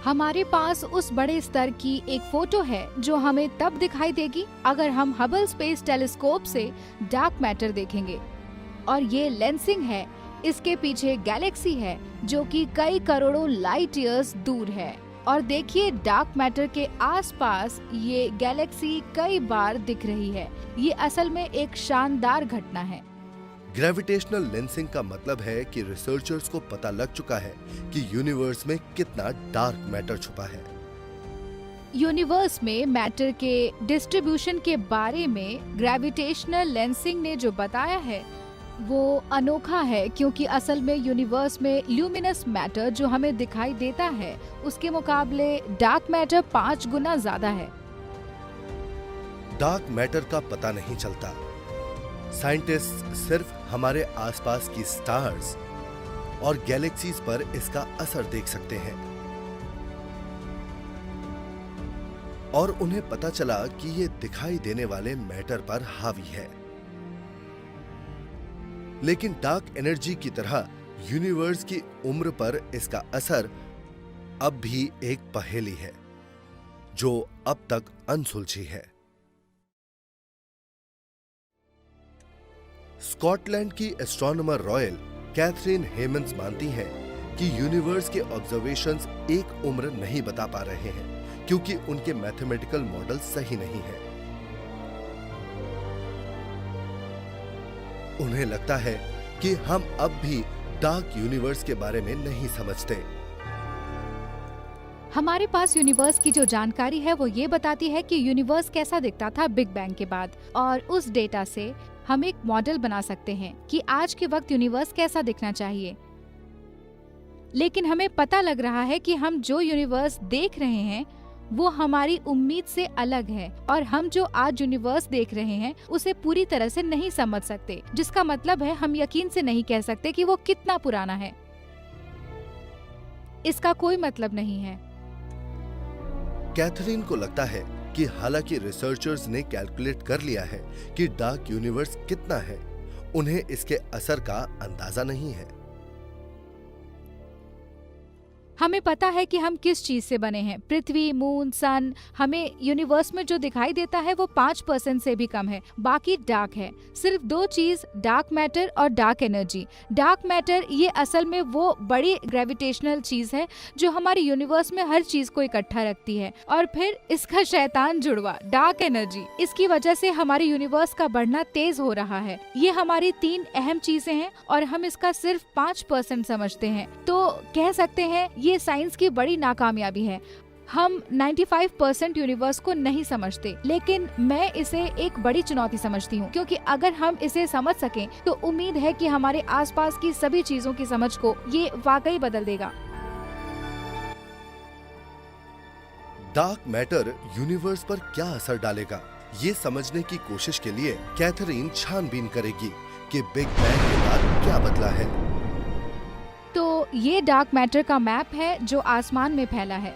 हमारे पास उस बड़े स्तर की एक फोटो है जो हमें तब दिखाई देगी अगर हम हबल स्पेस टेलीस्कोप से डार्क मैटर देखेंगे। और ये लेंसिंग है, इसके पीछे गैलेक्सी है जो कि कई करोड़ों लाइट ईयर्स दूर है और देखिए डार्क मैटर के आसपास ये गैलेक्सी कई बार दिख रही है। ये असल में एक शानदार घटना है। ग्रेविटेशनल लेंसिंग का मतलब है कि रिसर्चर्स को पता लग चुका है कि यूनिवर्स में कितना डार्क मैटर छुपा है। यूनिवर्स में मैटर के डिस्ट्रीब्यूशन के बारे में ग्रेविटेशनल लेंसिंग ने जो बताया है वो अनोखा है, क्योंकि असल में यूनिवर्स में ल्यूमिनस मैटर जो हमें दिखाई देता है उसके मुकाबले डार्क मैटर 5 गुना ज्यादा है। डार्क मैटर का पता नहीं चलता। साइंटिस्ट सिर्फ हमारे आसपास की स्टार्स और गैलेक्सीज पर इसका असर देख सकते हैं और उन्हें पता चला कि ये दिखाई देने वाले मैटर पर हावी है। लेकिन डार्क एनर्जी की तरह यूनिवर्स की उम्र पर इसका असर अब भी एक पहेली है जो अब तक अनसुलझी है। स्कॉटलैंड की एस्ट्रोनॉमर रॉयल कैथरीन हेमंस मानती हैं कि यूनिवर्स के ऑब्जर्वेशंस एक उम्र नहीं बता पा रहे हैं क्योंकि उनके मैथमेटिकल मॉडल सही नहीं है। उन्हें लगता है कि हम अब भी डार्क यूनिवर्स के बारे में नहीं समझते। हमारे पास यूनिवर्स की जो जानकारी है वो ये बताती है कि यूनिवर्स कैसा दिखता था बिग बैंग के बाद, और उस डेटा से हम एक मॉडल बना सकते हैं कि आज के वक्त यूनिवर्स कैसा दिखना चाहिए। लेकिन हमें पता लग रहा है कि हम जो यूनिवर्स देख रहे हैं वो हमारी उम्मीद से अलग है, और हम जो आज यूनिवर्स देख रहे हैं उसे पूरी तरह से नहीं समझ सकते, जिसका मतलब है हम यकीन से नहीं कह सकते कि वो कितना पुराना है। इसका कोई मतलब नहीं है। कैथरीन को लगता है कि हालांकि रिसर्चर्स ने कैलकुलेट कर लिया है कि डार्क यूनिवर्स कितना है, उन्हें इसके असर का अंदाजा नहीं है। हमें पता है कि हम किस चीज से बने हैं। पृथ्वी, मून, सन, हमें यूनिवर्स में जो दिखाई देता है वो 5% से भी कम है, बाकी डार्क है। सिर्फ 2 चीज, डार्क मैटर और डार्क एनर्जी। डार्क मैटर ये असल में वो बड़ी ग्रेविटेशनल चीज है जो हमारे यूनिवर्स में हर चीज को इकट्ठा रखती है, और फिर इसका शैतान जुड़वा डार्क एनर्जी, इसकी वजह से हमारे यूनिवर्स का बढ़ना तेज हो रहा है। ये हमारी 3 अहम चीजें हैं और हम इसका सिर्फ 5% समझते हैं। तो कह सकते हैं ये साइंस की बड़ी नाकामयाबी है। हम 95% यूनिवर्स को नहीं समझते, लेकिन मैं इसे एक बड़ी चुनौती समझती हूँ, क्योंकि अगर हम इसे समझ सकें तो उम्मीद है कि हमारे आसपास की सभी चीजों की समझ को ये वाकई बदल देगा। डार्क मैटर यूनिवर्स पर क्या असर डालेगा, ये समझने की कोशिश के लिए कैथरीन छानबीन करेगी कि बिग बैंग के बाद क्या बदला है। तो ये डार्क मैटर का मैप है जो आसमान में फैला है।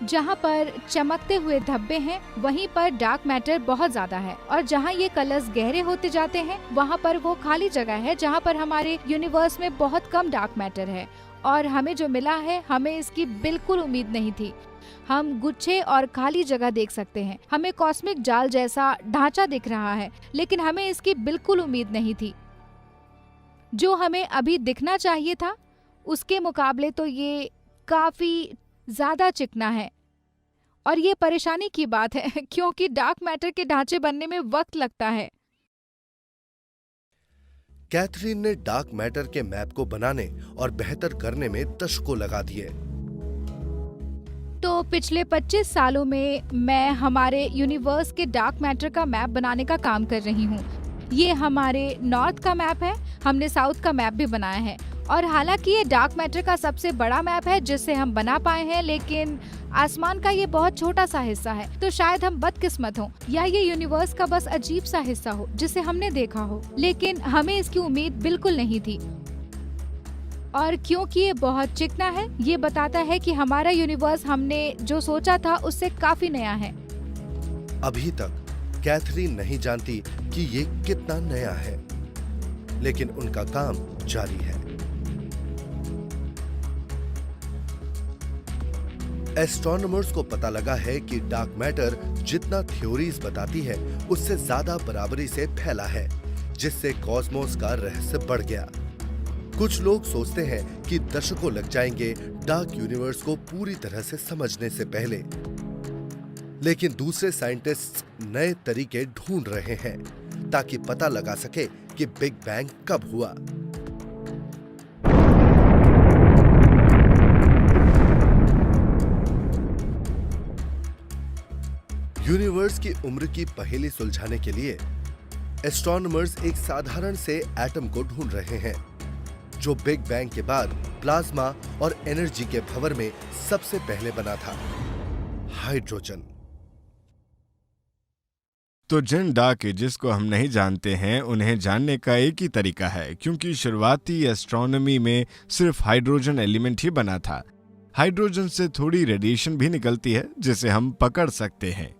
जहाँ पर चमकते हुए धब्बे हैं वहीं पर डार्क मैटर बहुत ज्यादा है, और जहाँ ये कलर्स गहरे होते जाते हैं वहाँ पर वो खाली जगह है जहाँ पर हमारे यूनिवर्स में बहुत कम डार्क मैटर है। और हमें जो मिला है हमें इसकी बिल्कुल उम्मीद नहीं थी। हम गुच्छे और खाली जगह देख सकते हैं, हमें कॉस्मिक जाल जैसा ढांचा दिख रहा है, लेकिन हमें इसकी बिल्कुल उम्मीद नहीं थी। जो हमें अभी दिखना चाहिए था उसके मुकाबले तो ये काफी ज्यादा चिकना है, और ये परेशानी की बात है क्योंकि डार्क मैटर के ढांचे बनने में वक्त लगता है। कैथरीन ने डार्क मैटर के मैप को बनाने और बेहतर करने में दशकों लगा दिए। तो पिछले 25 सालों में मैं हमारे यूनिवर्स के डार्क मैटर का मैप बनाने का काम कर रही हूँ। ये हमारे नॉर्थ का मैप है, हमने साउथ का मैप भी बनाया है, और हालांकि ये डार्क मैटर का सबसे बड़ा मैप है जिससे हम बना पाए हैं, लेकिन आसमान का ये बहुत छोटा सा हिस्सा है। तो शायद हम बदकिस्मत हों या ये यूनिवर्स का बस अजीब सा हिस्सा हो जिसे हमने देखा हो, लेकिन हमें इसकी उम्मीद बिल्कुल नहीं थी। और क्योंकि ये बहुत चिकना है, ये बताता है कि हमारा यूनिवर्स हमने जो सोचा था उससे काफी नया है। अभी तक कैथरीन नहीं जानती कि ये कितना नया है, लेकिन उनका काम जारी है। एस्ट्रोनॉमर्स को पता लगा है कि डार्क मैटर जितना थ्योरीज बताती है उससे ज्यादा बराबरी से फैला है, जिससे कॉस्मोस का रहस्य बढ़ गया। कुछ लोग सोचते हैं कि दशकों लग जाएंगे डार्क यूनिवर्स को पूरी तरह से समझने से पहले, लेकिन दूसरे साइंटिस्ट्स नए तरीके ढूंढ रहे हैं ताकि पता लगा सके कि बिग बैंग कब हुआ। यूनिवर्स की उम्र की पहेली सुलझाने के लिए एस्ट्रोनॉमर्स एक साधारण से एटम को ढूंढ रहे हैं जो बिग बैंग के बाद प्लाज्मा और एनर्जी के भंवर में सबसे पहले बना था, हाइड्रोजन। तो जिन डार्क एजेस को हम नहीं जानते हैं उन्हें जानने का एक ही तरीका है, क्योंकि शुरुआती एस्ट्रोनॉमी में सिर्फ हाइड्रोजन एलिमेंट ही बना था। हाइड्रोजन से थोड़ी रेडिएशन भी निकलती है जिसे हम पकड़ सकते हैं।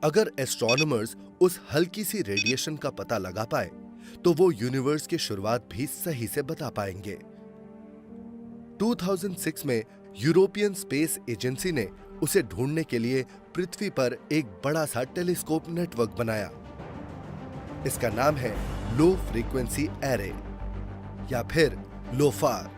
अगर एस्ट्रोनॉमर्स उस हल्की सी रेडिएशन का पता लगा पाए तो वो यूनिवर्स की शुरुआत भी सही से बता पाएंगे। 2006 में यूरोपियन स्पेस एजेंसी ने उसे ढूंढने के लिए पृथ्वी पर एक बड़ा सा टेलीस्कोप नेटवर्क बनाया। इसका नाम है लो फ्रीक्वेंसी एरे या फिर लोफार।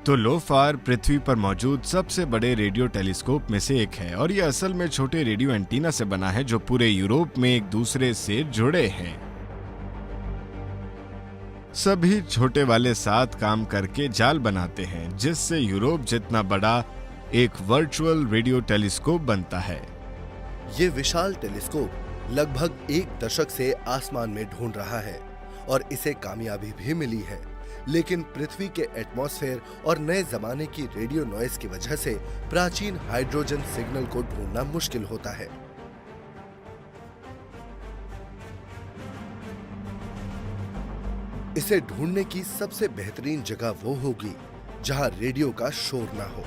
तो लोफार पृथ्वी पर मौजूद सबसे बड़े रेडियो टेलीस्कोप में से एक है और यह असल में छोटे रेडियो एंटीना से बना है जो पूरे यूरोप में एक दूसरे से जुड़े हैं। सभी छोटे वाले साथ काम करके जाल बनाते हैं जिससे यूरोप जितना बड़ा एक वर्चुअल रेडियो टेलीस्कोप बनता है। ये विशाल टेलीस्कोप लगभग एक दशक से आसमान में ढूंढ रहा है और इसे कामयाबी भी मिली है, लेकिन पृथ्वी के एटमॉस्फेयर और नए जमाने की रेडियो नॉइज की वजह से प्राचीन हाइड्रोजन सिग्नल को ढूंढना मुश्किल होता है। इसे ढूंढने की सबसे बेहतरीन जगह वो होगी जहां रेडियो का शोर ना हो।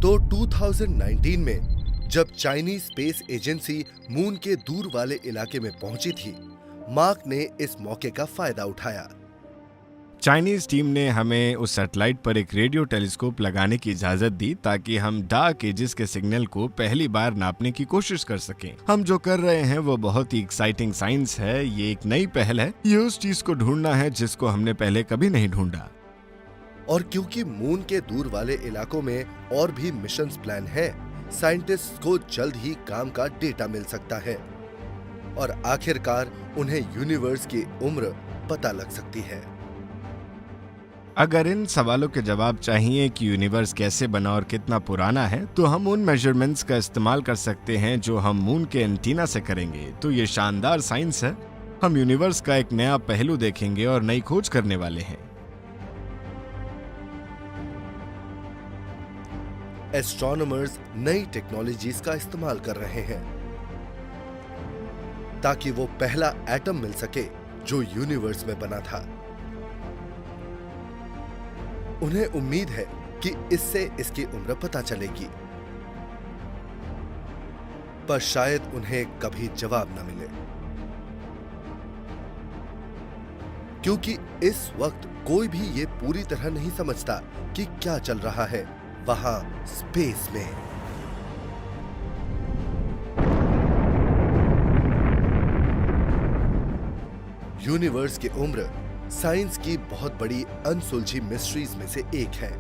तो 2019 में जब चाइनीज स्पेस एजेंसी मून के दूर वाले इलाके में पहुंची थी, मार्क ने इस मौके का फायदा उठाया। चाइनीज टीम ने हमें उस सैटेलाइट पर एक रेडियो टेलीस्कोप लगाने की इजाजत दी ताकि हम डार्क एजेस के सिग्नल को पहली बार नापने की कोशिश कर सकें। हम जो कर रहे हैं वो बहुत ही एक्साइटिंग साइंस है। ये एक नई पहल है। ये उस चीज को ढूंढना है जिसको हमने पहले कभी नहीं ढूंढा। और क्योंकि मून के दूर वाले इलाकों में और भी मिशंस प्लान है, साइंटिस्ट को जल्द ही काम का डेटा मिल सकता है और आखिरकार उन्हें यूनिवर्स की उम्र पता लग सकती है। अगर इन सवालों के जवाब चाहिए कि यूनिवर्स कैसे बना और कितना पुराना है, तो हम उन मेजरमेंट्स का इस्तेमाल कर सकते हैं जो हम मून के एंटीना से करेंगे। तो ये शानदार साइंस है। हम यूनिवर्स का एक नया पहलू देखेंगे और नई खोज करने वाले हैं। एस्ट्रोनॉमर्स नई टेक्नोलॉजीज का इस्तेमाल कर रहे हैं ताकि वो पहला एटम मिल सके जो यूनिवर्स में बना था। उन्हें उम्मीद है कि इससे इसकी उम्र पता चलेगी, पर शायद उन्हें कभी जवाब न मिले, क्योंकि इस वक्त कोई भी ये पूरी तरह नहीं समझता कि क्या चल रहा है वहां स्पेस में। यूनिवर्स की उम्र साइंस की बहुत बड़ी अनसुलझी मिस्ट्रीज में से एक है।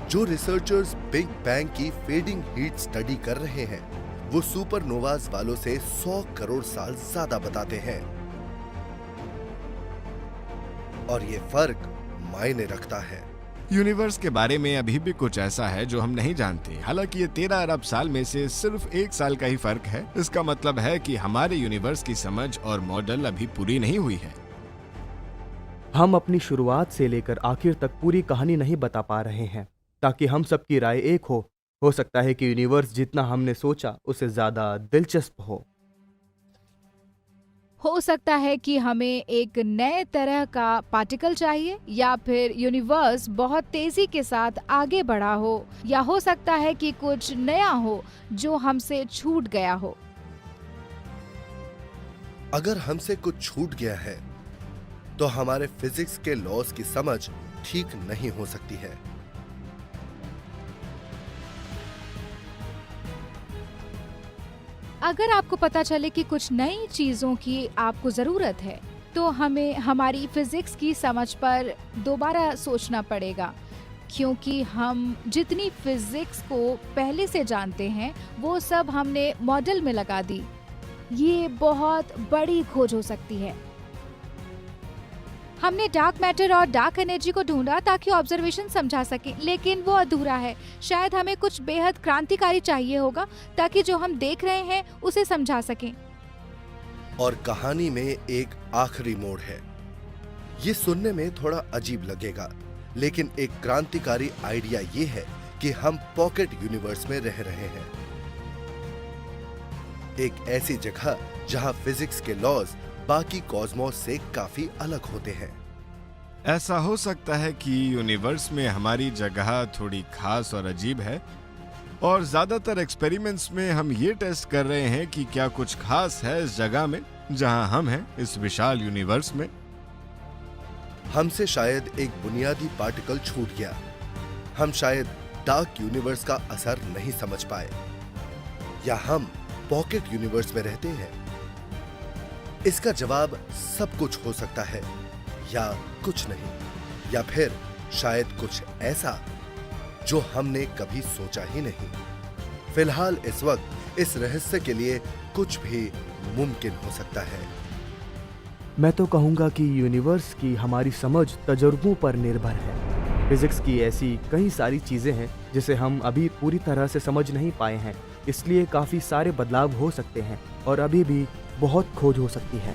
जो रिसर्चर्स बिग बैंग की फेडिंग हीट स्टडी कर रहे हैं, वो सुपरनोवाज वालों से 100 करोड़ साल ज्यादा बताते हैं और ये फर्क मायने रखता है। यूनिवर्स के बारे में अभी भी कुछ ऐसा है जो हम नहीं जानते। हालांकि ये 13 अरब साल में से सिर्फ 1 साल का ही फर्क है। इसका मतलब है कि हमारे यूनिवर्स की समझ और मॉडल अभी पूरी नहीं हुई है। हम अपनी शुरुआत से लेकर आखिर तक पूरी कहानी नहीं बता पा रहे हैं ताकि हम सबकी राय एक हो सकता है कि यूनिवर्स जितना हमने सोचा उससे ज्यादा दिलचस्प हो सकता है कि हमें एक नए तरह का पार्टिकल चाहिए, या फिर यूनिवर्स बहुत तेजी के साथ आगे बढ़ा हो, या हो सकता है कि कुछ नया हो जो हमसे छूट गया हो। अगर हमसे कुछ छूट गया है तो हमारे फिजिक्स के लॉज की समझ ठीक नहीं हो सकती है। अगर आपको पता चले कि कुछ नई चीज़ों की आपको ज़रूरत है, तो हमें हमारी फिज़िक्स की समझ पर दोबारा सोचना पड़ेगा, क्योंकि हम जितनी फिज़िक्स को पहले से जानते हैं, वो सब हमने मॉडल में लगा दी। ये बहुत बड़ी खोज हो सकती है। हमने डार्क मैटर और डार्क एनर्जी को ढूंढा ताकि ऑब्जर्वेशन समझा सके, लेकिन वो अधूरा है। शायद हमें कुछ बेहद क्रांतिकारी चाहिए होगा ताकि जो हम देख रहे हैं उसे समझा सकें। और कहानी में एक आखिरी मोड़ है। ये सुनने में थोड़ा अजीब लगेगा, लेकिन एक क्रांतिकारी आइडिया ये है कि हम पॉकेट यूनिवर्स में रह रहे हैं। एक ऐसी जगह जहां फिजिक्स के लॉज बाकी कॉस्मोस से काफी अलग होते हैं। ऐसा हो सकता है कि यूनिवर्स में हमारी जगह थोड़ी खास और अजीब है, और ज्यादातर एक्सपेरिमेंट्स में हम ये टेस्ट कर रहे हैं कि क्या कुछ खास है इस जगह में जहां हम हैं, इस विशाल यूनिवर्स में। हमसे शायद एक बुनियादी पार्टिकल छूट गया। हम शायद डार्क यूनिवर्स का असर नहीं समझ पाए, या हम पॉकेट यूनिवर्स में रहते हैं। इसका जवाब सब कुछ हो सकता है, या कुछ नहीं, या फिर शायद कुछ ऐसा जो हमने कभी सोचा ही नहीं। फिलहाल इस वक्त इस रहस्य के लिए कुछ भी मुमकिन हो सकता है। मैं तो कहूँगा कि यूनिवर्स की हमारी समझ तजुर्बों पर निर्भर है। फिजिक्स की ऐसी कई सारी चीज़ें हैं जिसे हम अभी पूरी तरह से समझ नहीं पाए हैं, इसलिए काफ़ी सारे बदलाव हो सकते हैं और अभी भी बहुत खोज हो सकती है।